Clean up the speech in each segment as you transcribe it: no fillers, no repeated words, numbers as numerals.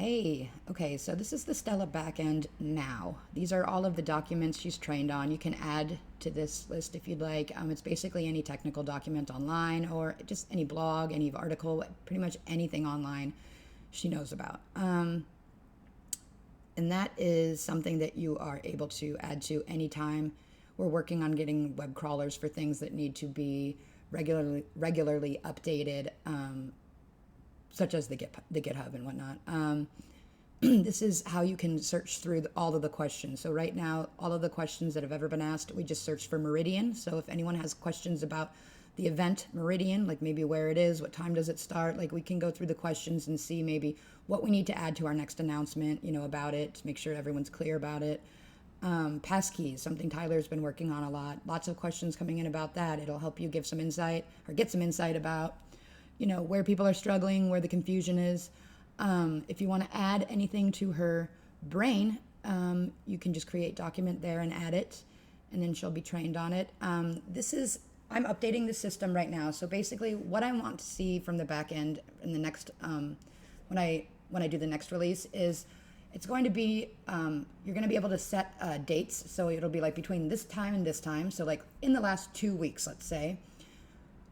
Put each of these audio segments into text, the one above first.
Hey, okay, so this is the Stella backend now. These are all of the documents she's trained on. You can add to this list if you'd like. It's basically any technical document online or just any blog, any article, pretty much anything online she knows about. And that is something that you are able to add to anytime. We're working on getting web crawlers for things that need to be regularly updated, such as the GitHub and whatnot. This is how you can search through all of the questions. So right now, all of the questions that have ever been asked, we just search for Meridian. So if anyone has questions about the event Meridian, like maybe where it is, what time does it start, like we can go through the questions and see maybe what we need to add to our next announcement, about it, to make sure everyone's clear about it. Passkeys, something Tyler's been working on a lot. Lots of questions coming in about that. It'll help you give some insight or get some insight about where people are struggling, where the confusion is. If you want to add anything to her brain, you can just create document there and add it, and then she'll be trained on it. I'm updating the system right now. So basically what I want to see from the back end in the next, when I do the next release is it's going to be, you're going to be able to set dates. So it'll be like between this time and this time. So like in the last 2 weeks, let's say,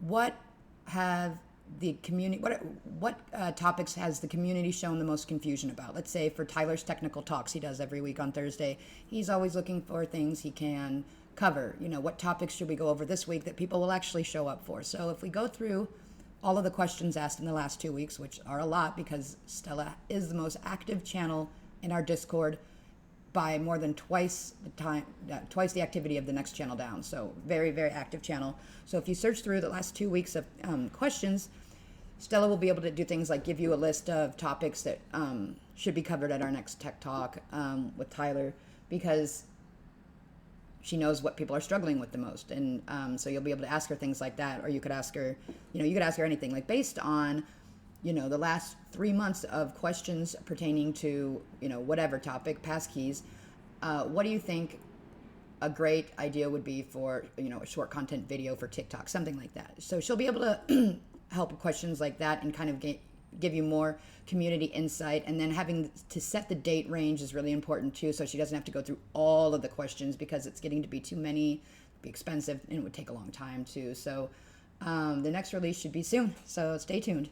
what have the community, what topics has the community shown the most confusion about? Let's say for Tyler's technical talks he does every week on Thursday, he's always looking for things he can cover. What topics should we go over this week that people will actually show up for? So if we go through all of the questions asked in the last 2 weeks, which are a lot because Stella is the most active channel in our Discord by more than twice the activity of the next channel down. So very, very active channel. So if you search through the last 2 weeks of questions, Stella will be able to do things like give you a list of topics that should be covered at our next tech talk with Tyler, because she knows what people are struggling with the most. And so you'll be able to ask her things like that, or you could ask her, you could ask her anything like based on the last 3 months of questions pertaining to, whatever topic, passkeys, what do you think a great idea would be for, a short content video for TikTok, something like that. So she'll be able to help with questions like that and kind of give you more community insight. And then having to set the date range is really important too, so she doesn't have to go through all of the questions because it's getting to be too many, be expensive, and it would take a long time too. So the next release should be soon, so stay tuned.